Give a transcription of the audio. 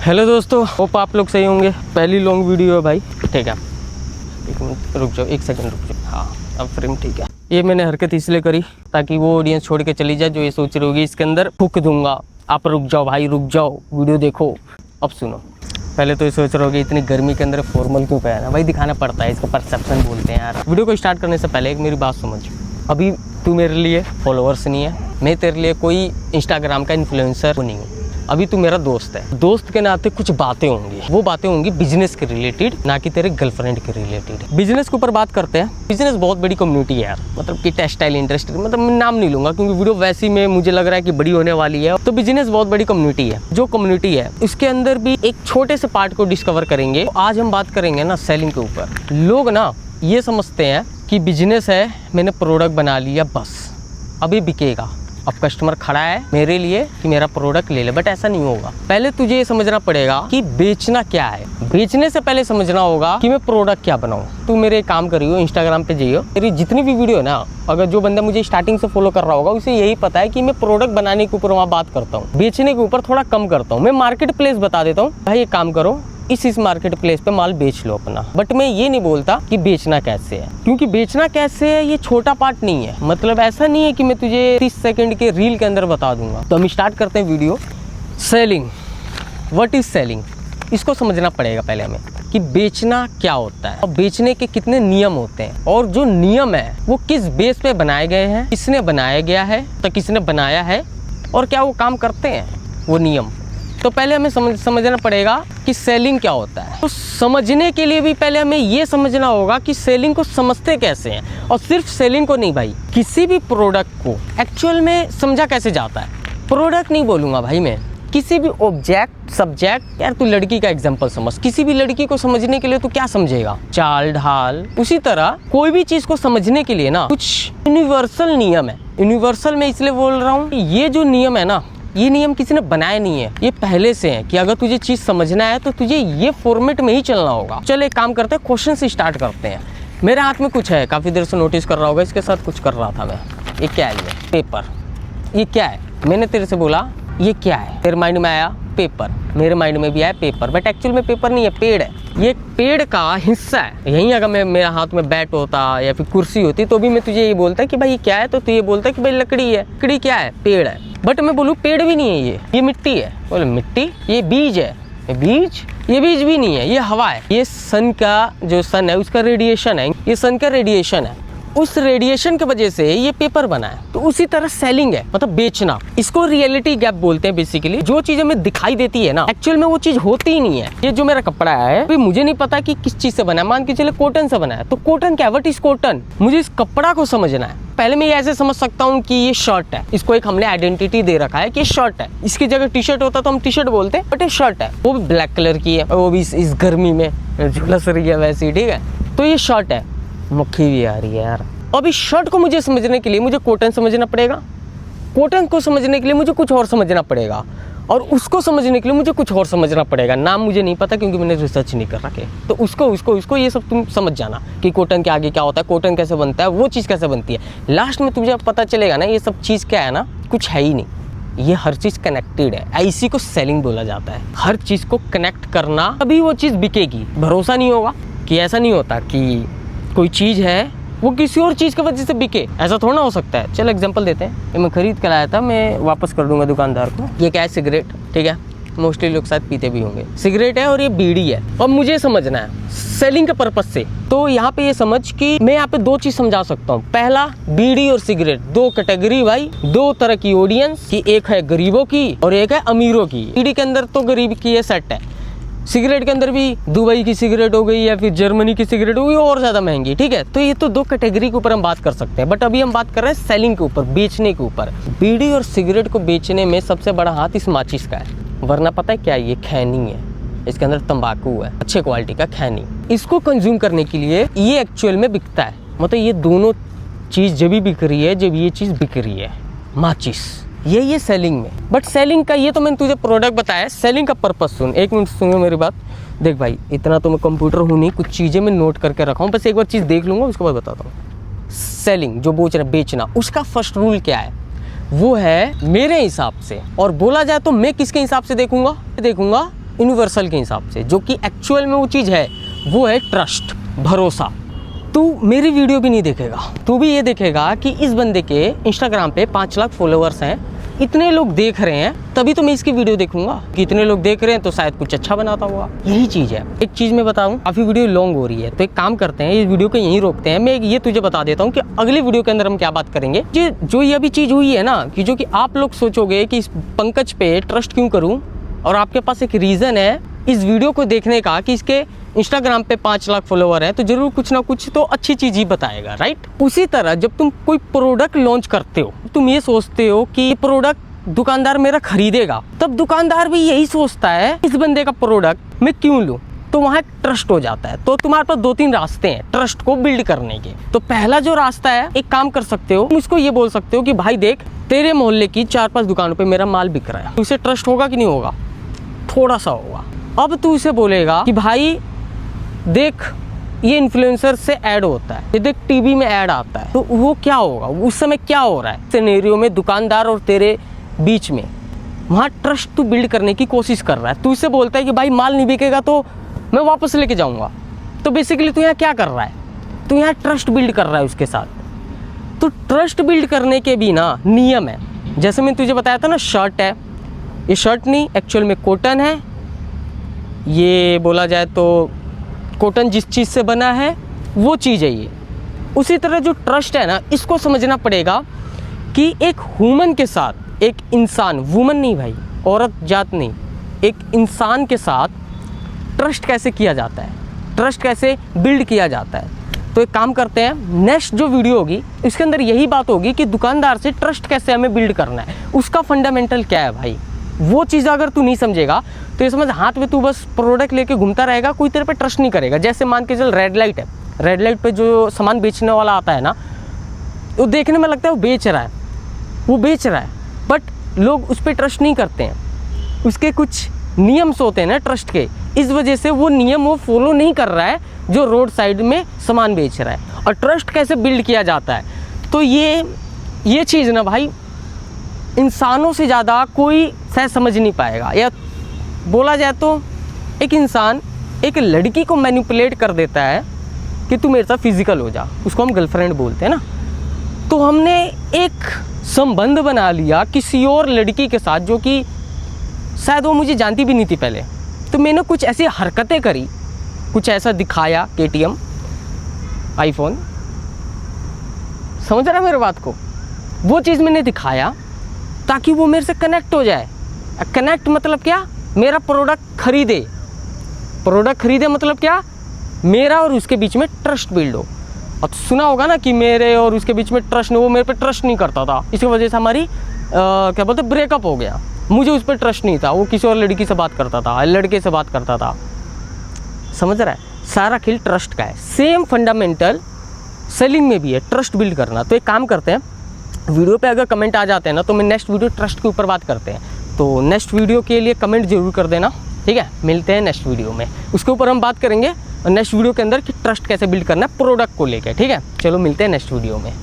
Hello दोस्तों, hope आप लोग सही होंगे। पहली लॉन्ग वीडियो है भाई, ठीक है। एक मिनट रुक जाओ, एक सेकंड रुक जाओ। हाँ अब फ्रेम ठीक है। ये मैंने हरकत इसलिए करी ताकि वो ऑडियंस छोड़ के चली जाए जो ये सोच रही होगी इसके अंदर फूक दूंगा। आप रुक जाओ भाई, रुक जाओ, वीडियो देखो। अब सुनो, पहले तो ये सोच रहे होगे इतनी गर्मी के अंदर फॉर्मल क्यों पहना। भाई दिखाना पड़ता है, इसको परसेप्शन बोलते हैं यार। वीडियो को स्टार्ट करने से पहले एक मेरी बात समझ। अभी तू मेरे लिए फॉलोअर्स नहीं है, मैं तेरे लिए कोई इंस्टाग्राम का इन्फ्लुएंसर नहीं हूँ। अभी तू मेरा दोस्त है, दोस्त के नाते कुछ बातें होंगी, वो बातें होंगी बिजनेस के रिलेटेड, ना कि तेरे गर्लफ्रेंड के रिलेटेड। बिजनेस के ऊपर बात करते हैं। बिजनेस बहुत बड़ी कम्युनिटी है यार, मतलब कि टेक्सटाइल इंडस्ट्री, मतलब मैं नाम नहीं लूंगा क्योंकि वीडियो वैसी में मुझे लग रहा है कि बड़ी होने वाली है। तो बिजनेस बहुत बड़ी कम्युनिटी है। जो कम्युनिटी है उसके अंदर भी एक छोटे से पार्ट को डिस्कवर करेंगे। तो आज हम बात करेंगे ना सेलिंग के ऊपर। लोग ना ये समझते हैं कि बिजनेस है, मैंने प्रोडक्ट बना लिया बस अभी बिकेगा। अब कस्टमर खड़ा है मेरे लिए कि मेरा प्रोडक्ट ले ले, बट ऐसा नहीं होगा। पहले तुझे ये समझना पड़ेगा कि बेचना क्या है। बेचने से पहले समझना होगा कि मैं प्रोडक्ट क्या बनाऊं। तू मेरे एक काम करियो, इंस्टाग्राम पे जाइयो, मेरी जितनी भी वीडियो है ना, अगर जो बंदा मुझे स्टार्टिंग से फॉलो कर रहा होगा उसे यही पता है कि मैं प्रोडक्ट बनाने के ऊपर वहाँ बात करता हूँ, बेचने के ऊपर थोड़ा कम करता हूँ। मैं मार्केट प्लेस बता देता हूँ, भाई एक काम करो इस मार्केट प्लेस पे माल बेच लो अपना। बट मैं ये नहीं बोलता कि बेचना कैसे है, क्योंकि बेचना कैसे है ये छोटा पार्ट नहीं है। मतलब ऐसा नहीं है कि मैं तुझे 30 सेकंड के रील के अंदर बता दूंगा। तो हम स्टार्ट करते हैं video. Selling, what is selling, इसको समझना पड़ेगा पहले हमें कि बेचना क्या होता है और बेचने के कितने नियम होते हैं, और जो नियम है वो किस बेस पे बनाए गए हैं, किसने बनाया गया है, तो किसने बनाया है और क्या वो काम करते हैं वो नियम। तो पहले हमें समझना पड़ेगा कि सेलिंग क्या होता है। तो समझने के लिए भी पहले हमें ये समझना होगा कि सेलिंग को समझते कैसे हैं। और सिर्फ सेलिंग को नहीं भाई, किसी भी प्रोडक्ट को एक्चुअल में समझा कैसे जाता है। प्रोडक्ट नहीं बोलूँगा भाई मैं, किसी भी ऑब्जेक्ट, सब्जेक्ट। यार तू लड़की का एग्जांपल समझ, किसी भी लड़की को समझने के लिए तू क्या समझेगा, चाल ढाल। उसी तरह कोई भी चीज़ को समझने के लिए ना कुछ यूनिवर्सल नियम है। यूनिवर्सल मैं इसलिए बोल रहा हूँ, ये जो नियम है ना, ये नियम किसी ने बनाए नहीं है, ये पहले से है कि अगर तुझे चीज़ समझना है तो तुझे ये फॉर्मेट में ही चलना होगा। चलो एक काम करते हैं, क्वेश्चन से स्टार्ट करते हैं। मेरे हाथ में कुछ है, काफ़ी देर से नोटिस कर रहा होगा, इसके साथ कुछ कर रहा था मैं। ये क्या है, ये पेपर। ये क्या है, मैंने तेरे से बोला ये क्या है, तेरे माइंड में आया पेपर, मेरे माइंड में भी आया पेपर, बट एक्चुअल में पेपर नहीं है, पेड़ है। ये पेड़ का हिस्सा है। यहीं अगर मेरा हाथ में बैट होता या फिर कुर्सी होती तो भी मैं तुझे ये बोलता कि भाई ये क्या है, तो तू ये बोलता कि भाई लकड़ी है। लकड़ी क्या है, पेड़ है। बट मैं बोलूँ पेड़ भी नहीं है, ये मिट्टी है। बोले मिट्टी, ये बीज है। बीज, ये बीज भी नहीं है, ये हवा है। ये सन का, जो सन है उसका रेडिएशन है, ये सन का रेडिएशन है। उस रेडिएशन की वजह से ये पेपर बना है। तो उसी तरह सेलिंग है, मतलब बेचना। इसको रियलिटी गैप बोलते हैं बेसिकली। जो चीज हमें दिखाई देती है ना, एक्चुअल में वो चीज होती ही नहीं है। ये जो मेरा कपड़ा है, अभी मुझे नहीं पता कि किस चीज से बना है। मान के चले कॉटन से बना है, तो कॉटन क्या, व्हाट इज कॉटन, मुझे इस कपड़ा को समझना है। पहले मैं ये ऐसे समझ सकता हूँ कि ये शर्ट है, इसको एक हमने आइडेंटिटी दे रखा है कि ये शर्ट है। इसकी जगह टी शर्ट होता तो हम टी शर्ट बोलते हैं, बट ये शर्ट है, वो भी ब्लैक कलर की है, वो भी इस गर्मी में झुलस रही है वैसी, ठीक है। तो ये शर्ट है, मक्खी भी आ रही है यार। अब इस शर्ट को मुझे समझने के लिए मुझे कॉटन समझना पड़ेगा, कॉटन को समझने के लिए मुझे कुछ और समझना पड़ेगा, और उसको समझने के लिए मुझे कुछ और समझना पड़ेगा। नाम मुझे नहीं पता क्योंकि मैंने रिसर्च नहीं कर रखे। तो उसको ये सब तुम समझ जाना कि कॉटन के आगे क्या होता है, कॉटन कैसे बनता है, वो चीज़ कैसे बनती है। लास्ट में तुझे पता चलेगा ना ये सब चीज़ क्या है ना, कुछ है ही नहीं। ये हर चीज़ कनेक्टेड है। इसी को सेलिंग बोला जाता है। हर चीज़ को कनेक्ट करना, तभी वो चीज़ बिकेगी। भरोसा नहीं होगा कि ऐसा नहीं होता कि कोई चीज़ है वो किसी और चीज़ की वजह से बिके, ऐसा थोड़ा ना हो सकता है। चलो एग्जांपल देते हैं। ये मैं खरीद कर लाया था, मैं वापस कर दूंगा दुकानदार को। ये क्या है, सिगरेट, ठीक है। मोस्टली लोग शायद पीते भी होंगे। सिगरेट है और ये बीड़ी है। अब मुझे समझना है सेलिंग के पर्पज से, तो यहाँ पे ये समझ कि मैं यहाँ पे दो चीज़ समझा सकता हूँ। पहला, बीड़ी और सिगरेट दो कैटेगरी भाई, दो तरह की ऑडियंस की, एक है गरीबों की और एक है अमीरों की। बीड़ी के अंदर तो गरीब की ये सेट है, सिगरेट के अंदर भी दुबई की सिगरेट हो गई या फिर जर्मनी की सिगरेट हो गई और ज़्यादा महंगी, ठीक है। तो ये तो दो कैटेगरी के ऊपर हम बात कर सकते हैं, बट अभी हम बात कर रहे हैं सेलिंग के ऊपर, बेचने के ऊपर। बीड़ी और सिगरेट को बेचने में सबसे बड़ा हाथ इस माचिस का है, वरना पता है क्या, ये खैनी है, इसके अंदर तंबाकू है, अच्छे क्वालिटी का खैनी। इसको कंज्यूम करने के लिए ये एक्चुअल में बिकता है। मतलब ये दोनों चीज़ जब भी बिक रही है, जब ये चीज़ बिक रही है, माचिस, ये सेलिंग में। बट सेलिंग का, ये तो मैंने तुझे प्रोडक्ट बताया, सेलिंग का पर्पस सुन। एक मिनट सुनो मेरी बात। देख भाई, इतना तो मैं कंप्यूटर हूँ नहीं, कुछ चीज़ें मैं नोट करके रखा हूँ, बस एक बार चीज़ देख लूँगा उसके बाद बताता हूँ। सेलिंग जो बेचना, उसका फर्स्ट रूल क्या है, वो है मेरे हिसाब से। और बोला जाए तो मैं किसके हिसाब से देखूंगा यूनिवर्सल के हिसाब से, जो कि एक्चुअल में वो चीज़ है, वो है ट्रस्ट, भरोसा। तू मेरी वीडियो भी नहीं देखेगा, तू भी ये देखेगा कि इस बंदे के इंस्टाग्राम पे 5 लाख फॉलोअर्स हैं, इतने लोग देख रहे हैं, तभी तो मैं इसकी वीडियो देखूंगा कि इतने लोग देख रहे हैं तो शायद कुछ अच्छा बनाता होगा। यही चीज़ है। एक चीज़ मैं बताऊं, काफ़ी वीडियो लॉन्ग हो रही है, तो एक काम करते हैं, इस वीडियो को यहीं रोकते हैं। मैं ये तुझे बता देता हूँ कि अगली वीडियो के अंदर हम क्या बात करेंगे। जो ये अभी चीज़ हुई है ना, कि जो कि आप लोग सोचोगे कि इस पंकज पे ट्रस्ट क्यों करूँ, और आपके पास एक रीज़न है इस वीडियो को देखने का कि इसके इंस्टाग्राम पे 5 लाख फॉलोवर है, तो जरूर कुछ ना कुछ तो अच्छी चीज़ ही बताएगा, राइट। उसी तरह जब तुम कोई प्रोडक्ट लॉन्च करते हो, तुम ये सोचते हो कि ये प्रोडक्ट दुकानदार मेरा खरीदेगा, तब दुकानदार भी यही सोचता है इस बंदे का प्रोडक्ट मैं क्यों लूँ, तो वहाँ ट्रस्ट हो जाता है। तो तुम्हारे पास 2-3 रास्ते हैं ट्रस्ट को बिल्ड करने के। तो पहला जो रास्ता है, एक काम कर सकते हो, तुम इसको ये बोल सकते हो कि भाई देख, तेरे मोहल्ले की 4-5 दुकानों पे मेरा माल बिक रहा है, उसे ट्रस्ट होगा कि नहीं होगा, थोड़ा सा होगा। अब तू इसे बोलेगा कि भाई देख, ये इन्फ्लुएंसर से ऐड होता है, ये देख टीवी में ऐड आता है, तो वो क्या होगा, उस समय क्या हो रहा है सिनेरियो में दुकानदार और तेरे बीच में, वहाँ ट्रस्ट तू बिल्ड करने की कोशिश कर रहा है। तू इससे बोलता है कि भाई माल नहीं बिकेगा तो मैं वापस लेके जाऊँगा, तो बेसिकली तू यहाँ क्या कर रहा है, तू यहाँ ट्रस्ट बिल्ड कर रहा है उसके साथ। तो ट्रस्ट बिल्ड करने के भी ना नियम है। जैसे मैंने तुझे बताया था ना, शर्ट है, ये शर्ट नहीं, एक्चुअल में कॉटन है, ये बोला जाए तो कॉटन जिस चीज़ से बना है वो चीज़ है ये। उसी तरह जो ट्रस्ट है ना, इसको समझना पड़ेगा कि एक ह्यूमन के साथ, एक इंसान, वुमन नहीं भाई, औरत जात नहीं, एक इंसान के साथ ट्रस्ट कैसे किया जाता है, ट्रस्ट कैसे बिल्ड किया जाता है। तो एक काम करते हैं, नेक्स्ट जो वीडियो होगी इसके अंदर यही बात होगी कि दुकानदार से ट्रस्ट कैसे हमें बिल्ड करना है, उसका फंडामेंटल क्या है भाई। वो चीज़ अगर तू नहीं समझेगा तो ये समझ, हाथ में तू बस प्रोडक्ट लेके घूमता रहेगा, कोई तेरे पे ट्रस्ट नहीं करेगा। जैसे मान के चल, रेड लाइट है, रेड लाइट पे जो सामान बेचने वाला आता है ना, वो देखने में लगता है वो बेच रहा है, वो बेच रहा है, बट लोग उस पर ट्रस्ट नहीं करते हैं। उसके कुछ नियम्स होते हैं ना ट्रस्ट के, इस वजह से वो नियम वो फॉलो नहीं कर रहा है जो रोड साइड में सामान बेच रहा है। और ट्रस्ट कैसे बिल्ड किया जाता है, तो ये चीज़ ना भाई, इंसानों से ज़्यादा कोई शायद समझ नहीं पाएगा। या बोला जाए तो एक इंसान एक लड़की को मैनिपुलेट कर देता है कि तू मेरे साथ फिजिकल हो जा, उसको हम गर्लफ्रेंड बोलते हैं ना। तो हमने एक संबंध बना लिया किसी और लड़की के साथ, जो कि शायद वो मुझे जानती भी नहीं थी पहले। तो मैंने कुछ ऐसी हरकतें करी, कुछ ऐसा दिखाया, KTM, आईफोन, समझ रहा है मेरे बात को, वो चीज़ मैंने दिखाया ताकि वो मेरे से कनेक्ट हो जाए। कनेक्ट मतलब क्या, मेरा प्रोडक्ट खरीदे, प्रोडक्ट खरीदे मतलब क्या, मेरा और उसके बीच में ट्रस्ट बिल्ड हो। और सुना होगा ना कि मेरे और उसके बीच में ट्रस्ट नहीं, वो मेरे पे ट्रस्ट नहीं करता था, इसकी वजह से हमारी क्या बोलते ब्रेकअप हो गया। मुझे उस पर ट्रस्ट नहीं था, वो किसी और लड़की से बात करता था, लड़के से बात करता था। समझ रहा है, सारा खेल ट्रस्ट का है। सेम फंडामेंटल सेलिंग में भी है, ट्रस्ट बिल्ड करना। तो एक काम करते हैं, वीडियो पे अगर कमेंट आ जाते हैं ना, तो मैं नेक्स्ट वीडियो ट्रस्ट के ऊपर बात करते हैं। तो नेक्स्ट वीडियो के लिए कमेंट जरूर कर देना, ठीक है। मिलते हैं नेक्स्ट वीडियो में, उसके ऊपर हम बात करेंगे नेक्स्ट वीडियो के अंदर कि ट्रस्ट कैसे बिल्ड करना है प्रोडक्ट को लेकर, ठीक है। चलो मिलते हैं नेक्स्ट वीडियो में।